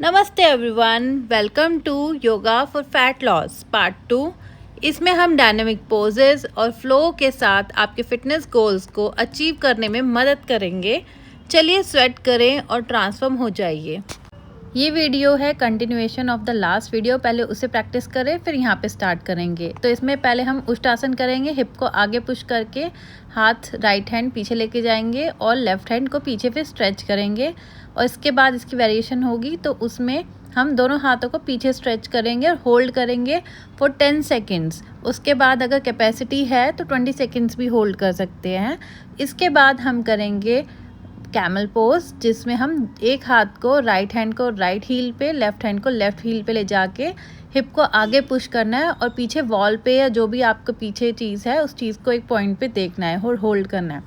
नमस्ते everyone, welcome to yoga for fat loss part 2। इसमें हम डायनामिक पोजेस और फ्लो के साथ आपके फिटनेस गोल्स को अचीव करने में मदद करेंगे। चलिए स्वेट करें और ट्रांसफॉर्म हो जाइए। ये वीडियो है continuation of the last video. पहले उसे प्रैक्टिस करें, फिर यहाँ पे स्टार्ट करेंगे। तो इसमें पहले हम उष्टासन करेंगे। हिप को आगे पुश करके हाथ राइट हैंड पीछे लेके जाएंगे और लेफ्ट हैंड को पीछे फिर स्ट्रेच करेंगे। और इसके बाद इसकी वेरिएशन होगी तो उसमें हम दोनों हाथों को पीछे स्ट्रेच करेंगे और होल्ड करेंगे फॉर 10 सेकेंड्स। उसके बाद अगर कैपेसिटी है तो 20 सेकेंड्स भी होल्ड कर सकते हैं। इसके बाद हम करेंगे कैमल पोज, जिसमें हम एक हाथ को राइट हैंड को राइट हील पे, लेफ्ट हैंड को लेफ्ट हील पे ले जाके हिप को आगे पुश करना है और पीछे वॉल पे या जो भी आपको पीछे चीज़ है उस चीज़ को एक पॉइंट पे देखना है और होल्ड करना है।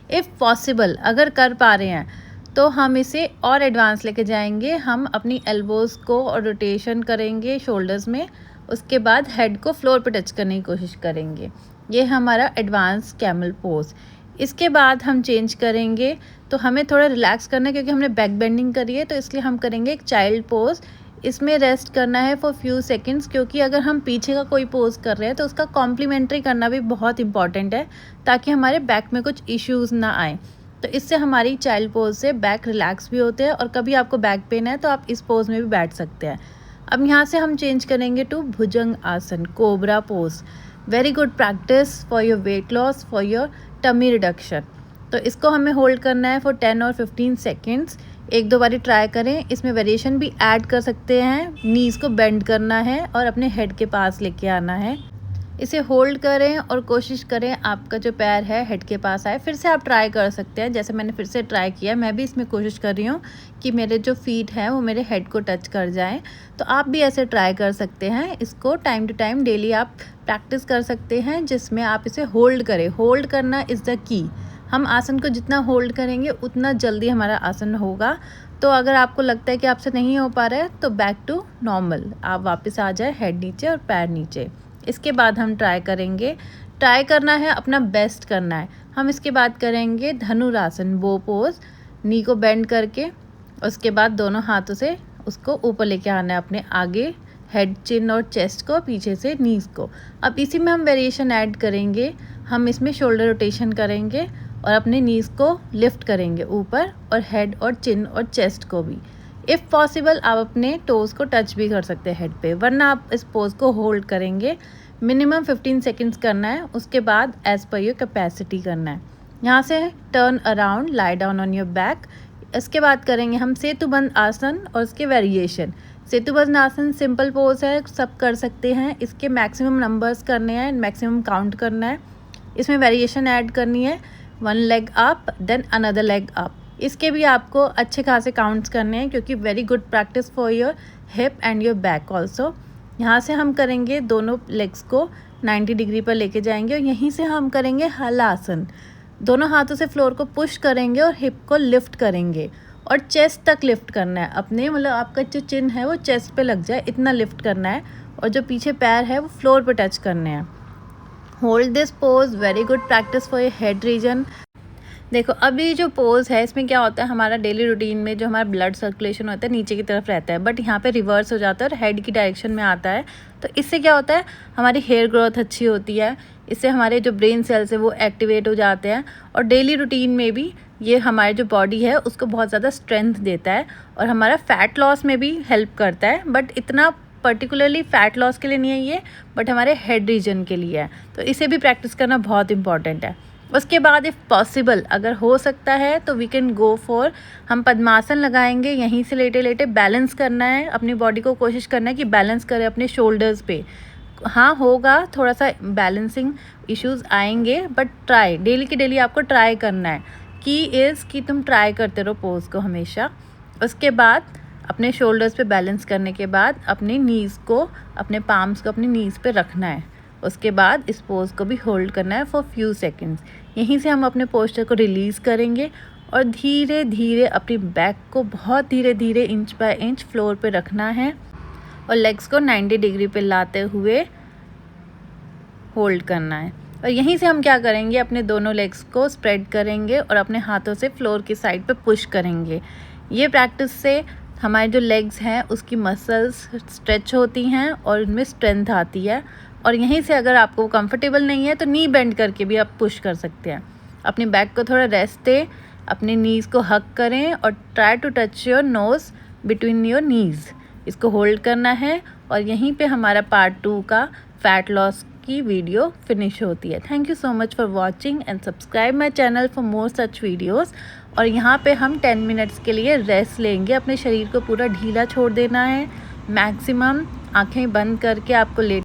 इफ़ पॉसिबल अगर कर पा रहे हैं तो हम इसे और एडवांस लेके जाएंगे। हम अपनी एल्बोज़ को और रोटेशन करेंगे शोल्डर्स में। उसके बाद हेड को फ्लोर पे टच करने की कोशिश करेंगे। ये हमारा एडवांस कैमल पोज। इसके बाद हम चेंज करेंगे तो हमें थोड़ा रिलैक्स करना है क्योंकि हमने बैक बेंडिंग करी है, तो इसलिए हम करेंगे एक चाइल्ड पोज। इसमें रेस्ट करना है फॉर फ्यू सेकंड्स, क्योंकि अगर हम पीछे का कोई पोज कर रहे हैं तो उसका कॉम्प्लीमेंट्री करना भी बहुत इंपॉर्टेंट है ताकि हमारे बैक में कुछ इश्यूज़ ना आए। तो इससे हमारी चाइल्ड पोज से बैक रिलैक्स भी होते हैं और कभी आपको बैक पेन है तो आप इस पोज में भी बैठ सकते हैं। अब यहाँ से हम चेंज करेंगे two bhujang asana, cobra pose. Very good practice for your weight loss, for your tummy reduction. तो इसको हमें होल्ड करना है फॉर 10 और 15 सेकेंड्स। एक दो बारी ट्राई करें। इसमें वेरिएशन भी ऐड कर सकते हैं। नीज़ को बेंड करना है और अपने हेड के पास लेके आना है। इसे होल्ड करें और कोशिश करें आपका जो पैर है हेड के पास आए। फिर से आप ट्राई कर सकते हैं, जैसे मैंने फिर से ट्राई किया। मैं भी इसमें कोशिश कर रही हूँ कि मेरे जो फीट हैं वो मेरे हेड को टच कर जाएं। तो आप भी ऐसे ट्राई कर सकते हैं। इसको टाइम टू टाइम डेली आप प्रैक्टिस कर सकते हैं, जिसमें आप इसे होल्ड करें। होल्ड करना इज़ द की। हम आसन को जितना होल्ड करेंगे उतना जल्दी हमारा आसन होगा। तो अगर आपको लगता है कि आपसे नहीं हो पा रहा है तो बैक टू नॉर्मल आप वापस आ जाए, हेड नीचे और पैर नीचे। इसके बाद हम ट्राई करेंगे, ट्राई करना है अपना बेस्ट करना है। हम इसके बाद करेंगे धनुरासन, बो पोज। नी को बेंड करके उसके बाद दोनों हाथों से उसको ऊपर लेके आना है अपने आगे, हेड, चिन और चेस्ट को, पीछे से नीज को। अब इसी में हम वेरिएशन ऐड करेंगे। हम इसमें शोल्डर रोटेशन करेंगे और अपने नीज को लिफ्ट करेंगे ऊपर, और हेड और चिन और चेस्ट को भी। इफ़ पॉसिबल आप अपने टोज़ को टच भी कर सकते हैं हेड पे, वरना आप इस पोज को होल्ड करेंगे। मिनिमम 15 सेकेंड्स करना है। उसके बाद एज पर योर कैपेसिटी करना है। यहाँ से turn around, lie down on your back. इसके बाद करेंगे हम सेतुबंद आसन और उसके वेरिएशन। सेतुबंद आसन सिंपल पोज है, सब कर सकते हैं। इसके मैक्सिमम नंबर्स करने हैं, मैक्सिमम काउंट करना है। इसमें वेरिएशन ऐड करनी है, 1 leg up then another leg up. इसके भी आपको अच्छे खासे काउंट्स करने हैं क्योंकि very good practice for your hip and your back also. यहाँ से हम करेंगे दोनों लेग्स को 90 डिग्री पर लेके जाएंगे और यहीं से हम करेंगे हलासन। दोनों हाथों से फ्लोर को पुश करेंगे और हिप को लिफ्ट करेंगे और चेस्ट तक लिफ्ट करना है अपने, मतलब आपका जो चिन है वो चेस्ट पे लग जाए इतना लिफ्ट करना है, और जो पीछे पैर है वो फ्लोर पे टच करने हैं। Hold this pose, very good practice for your head region. देखो अभी जो पोज है इसमें क्या होता है, हमारा डेली रूटीन में जो हमारा ब्लड सर्कुलेशन होता है नीचे की तरफ रहता है, बट यहाँ पे रिवर्स हो जाता है और हेड की डायरेक्शन में आता है। तो इससे क्या होता है, हमारी हेयर ग्रोथ अच्छी होती है। इससे हमारे जो ब्रेन सेल्स है वो एक्टिवेट हो जाते हैं, और डेली रूटीन में भी ये हमारी जो बॉडी है उसको बहुत ज़्यादा स्ट्रेंथ देता है और हमारा फ़ैट लॉस में भी हेल्प करता है। बट इतना पर्टिकुलरली फ़ैट लॉस के लिए नहीं है ये, बट हमारे हेड रीजन के लिए है। तो इसे भी प्रैक्टिस करना बहुत इंपॉर्टेंट है। उसके बाद इफ़ पॉसिबल अगर हो सकता है तो वी कैन गो फॉर, हम पद्मासन लगाएंगे। यहीं से लेटे लेटे बैलेंस करना है अपनी बॉडी को, कोशिश करना है कि बैलेंस करें अपने शोल्डर्स पे। हाँ होगा, थोड़ा सा बैलेंसिंग इश्यूज आएंगे, बट ट्राई डेली की डेली आपको ट्राई करना है। की इज़ कि तुम ट्राई करते रहो पोज को हमेशा। उसके बाद अपने शोल्डर्स पे बैलेंस करने के बाद अपनी नीज़ को, अपने पाम्स को अपनी नीज़ पे रखना है। उसके बाद इस पोज को भी होल्ड करना है फॉर फ्यू सेकेंड्स। यहीं से हम अपने पोस्चर को रिलीज़ करेंगे और धीरे धीरे अपनी बैक को बहुत धीरे धीरे इंच बाय इंच फ्लोर पे रखना है और लेग्स को 90 डिग्री पे लाते हुए होल्ड करना है। और यहीं से हम क्या करेंगे, अपने दोनों लेग्स को स्प्रेड करेंगे और अपने हाथों से फ्लोर की साइड पे पुश करेंगे। ये प्रैक्टिस से हमारे जो लेग्स हैं उसकी मसल्स स्ट्रेच होती हैं और उनमें स्ट्रेंथ आती है। और यहीं से अगर आपको कंफर्टेबल नहीं है तो नी बेंड करके भी आप पुश कर सकते हैं। अपनी बैक को थोड़ा रेस्ट दें, अपने नीज़ को हक करें और try to touch your nose between your knees. इसको होल्ड करना है और यहीं पे हमारा पार्ट 2 का फैट लॉस की वीडियो फिनिश होती है। Thank you so much for watching and subscribe my channel for more such videos. और यहाँ पे हम 10 मिनट्स के लिए रेस्ट लेंगे। अपने शरीर को पूरा ढीला छोड़ देना है। मैक्सिमम आँखें बंद करके आपको लेट